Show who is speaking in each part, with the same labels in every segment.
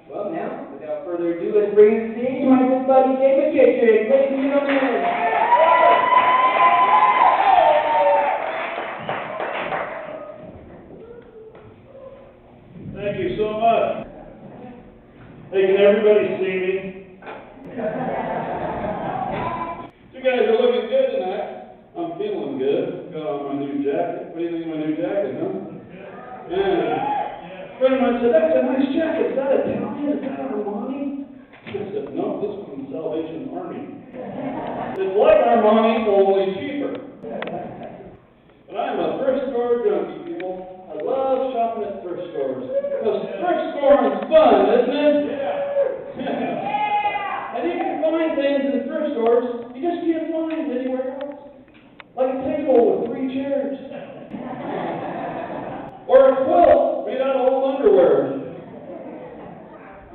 Speaker 1: Well, now, without further ado, let's bring to the stage my good buddy, McKittrick. Ladies and gentlemen.
Speaker 2: Thank you so much. Hey, can everybody see me? You guys are looking good tonight. I'm feeling good. Got on my new jacket. What do you think of my new jacket, huh? Yeah. A friend of mine said, that's a nice jacket. Is that Italian? Is that Armani? I said, no, this one's Salvation Army. It's like Armani, only cheaper. But I'm a thrift store junkie, people. I love shopping at thrift stores. Because thrift storing's fun, isn't it? Yeah. And you can find things in thrift stores you just can't find anywhere else. Like a table with 3 chairs. Or a quilt made out of old underwear.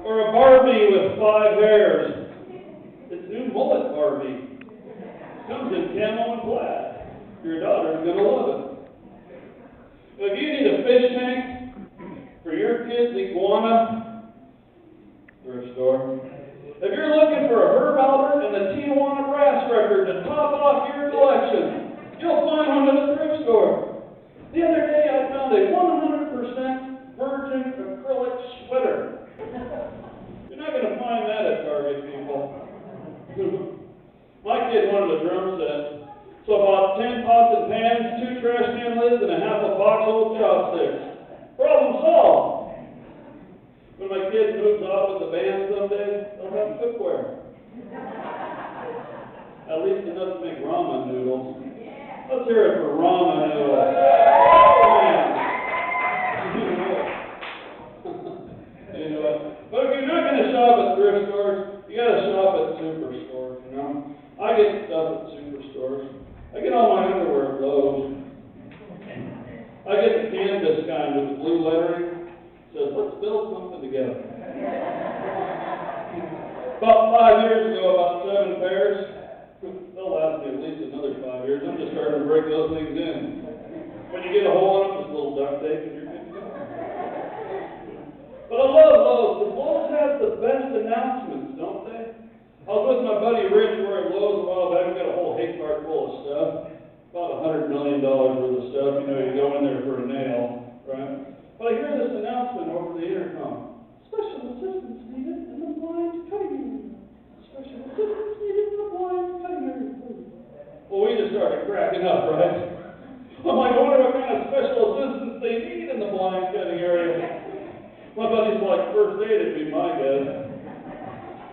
Speaker 2: Or a Barbie with 5 hairs. It's new mullet Barbie. Comes in camo and plaid. Your daughter's going to love it. If you need a fish tank for your kid's iguana, thrift store. If you're looking for a Herb Albert and the Tijuana brass record to top off your collection, you'll find one at the thrift store. The other day I found a 100% virgin acrylic sweater. You're not going to find that at Target, people. My kid wanted a drum set, so I bought 10 pots and pans, 2 trash can lids, and a half a box of old chopsticks. Problem solved. When my kid moves off with the band someday, they'll have cookware. At least enough to make ramen noodles. Let's hear it for ramen noodles. You know what? But if you're not going to shop at thrift stores, you got to shop at superstores, you know? I get stuff at superstores. I get all my underwear at Lowe's. I get the canvas kind with the blue lettering. It says, let's build something together. About 5 years ago, about 7 pairs. They'll last me at least another 5 years. I'm just starting to break those things in. When you get a hole in them, just a little duct tape and you're good to go. But I love Lowe's, because Lowe's has the best announcements, don't they? I was with my buddy Rich, we were at Lowe's a while back. We got a whole hay cart full of stuff. About $100 million worth of stuff. You know, you go in there for a nail, right? But I hear this announcement over the intercom. Special assistance needed in the blind cutting area. Special assistance needed in the blind cutting area. Well, we just started cracking up, right? I'm like, I wonder what kind of special assistance they need in the blind cutting area. My buddy's like, first aid would be my guess.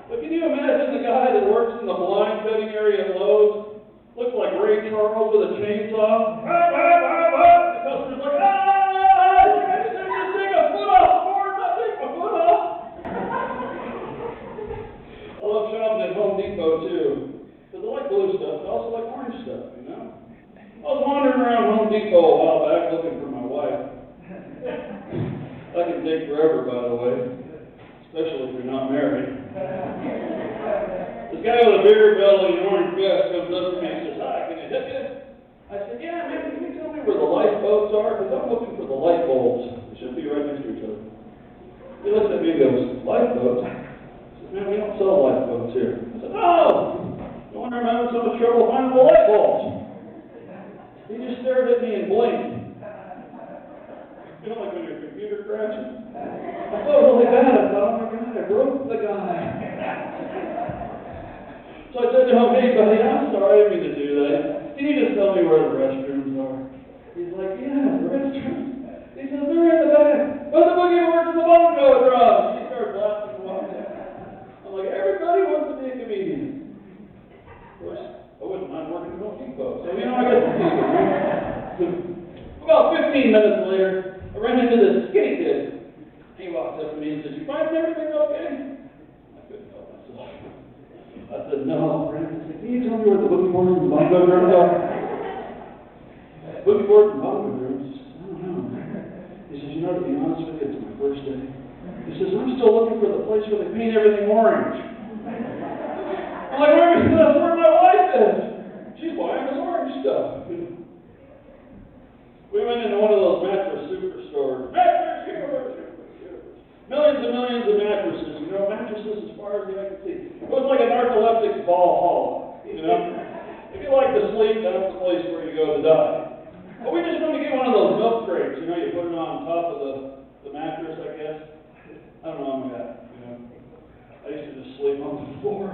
Speaker 2: But can you imagine the guy that works in the blind cutting area at Lowe's? Looks like Ray Charles with a chainsaw. The customer's like, just take a foot off the board, not take my foot off. I love shopping at Home Depot too. Because I like blue stuff, but I also like orange stuff, you know? I was wandering around Home Depot a while back looking for my wife. That can take forever, by the way. Especially if you're not married. This guy with a beer belly and orange vest comes up to me and says, hi, can I help you? I said, yeah, man, can you tell me where the lifeboats are? Because I'm looking for the light bulbs. They should be right next to each other. He looks at me and goes, lifeboats? I said, man, we don't sell lifeboats here. I said, oh, no wonder I'm having so much trouble finding the light bulbs. He just stared at me and blinked. You know, like when your computer crashes? I felt really bad. I thought, oh my God, I broke the guy. So I said to him, hey buddy, I'm sorry, I didn't mean to do that. Can you just tell me where the restrooms are? He's like, yeah, the restrooms. He says, they're in the back. But the boogie boards and the bongo drums. He starts laughing and walking. I'm like, everybody wants to be a comedian. Of course, I wouldn't mind working at Home Depot. So, you know, I got to see them. About 15 minutes later, I ran into this skinny kid. He walked up to me and said, you find everything okay? I couldn't help myself. I said, no, Brandon. I said, can you tell me where the boogie boards and the bongo drums are? Boogie boards and bongo drums? I don't know. He says, you know, to be honest with you, it's my first day. He says, I'm still looking for the place where they paint everything orange. I'm like, that's where my wife is. She's buying this orange stuff. We went into one of those mattress superstores. Mattress universe. Millions and millions of mattresses fall hollow, you know? If you like to sleep, that's the place where you go to die. But we just wanted to get one of those milk crates, you know, you put it on top of the mattress, I guess. I don't know how that, you know. I used to just sleep on the floor.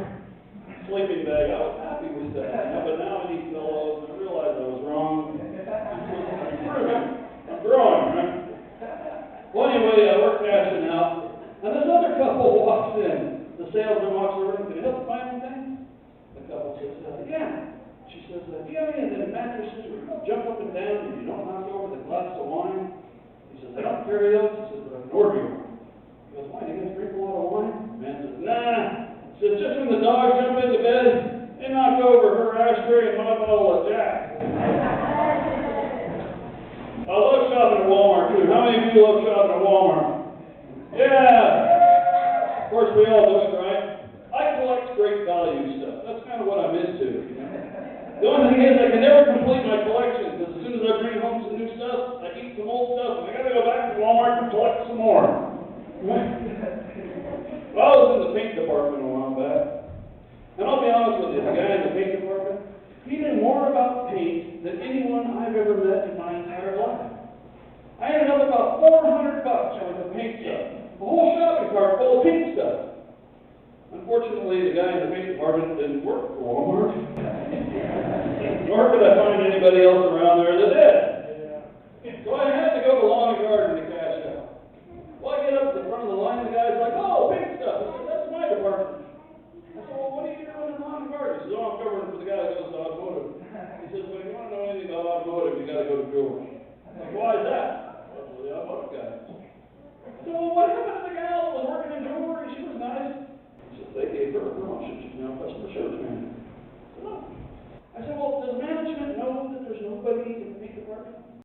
Speaker 2: Sleeping bag, I was happy with that, you know, but now I need pillows, and I realized I was wrong. I'm growing, right? Well, anyway, we're cashing out, and this other couple walks in. The salesman walks over, can I help you find anything? The couple says, yeah. She says, do you have any of the mattresses where you jump up and down and you don't knock over the glass of wine? He says, I don't carry those. He says, but I can order you one. He goes, why, you guys drink a lot of wine? The man says, nah. He says, just when the dogs jump into bed, they knock over her ashtray and my bottle of Jack. I love shopping at Walmart, too. How many of you love shopping at Walmart? Yeah! Of course, we all do it, right? I collect great value stuff. That's kind of what I'm into, you know? The only thing is, I can never complete my collection, because as soon as I bring home some new stuff, I eat some old stuff, and I gotta go back to Walmart and collect some more. Right? Well, I was in the paint department a while back, and I'll be honest with you, the guy in the paint department, he knew more about paint than anyone I've ever met in my entire life. I ended up about $400 worth of paint stuff, a whole shopping cart full of paint stuff. Unfortunately, the guy in the paint department didn't work for Walmart. Nor could I find anybody else around there that did. So I had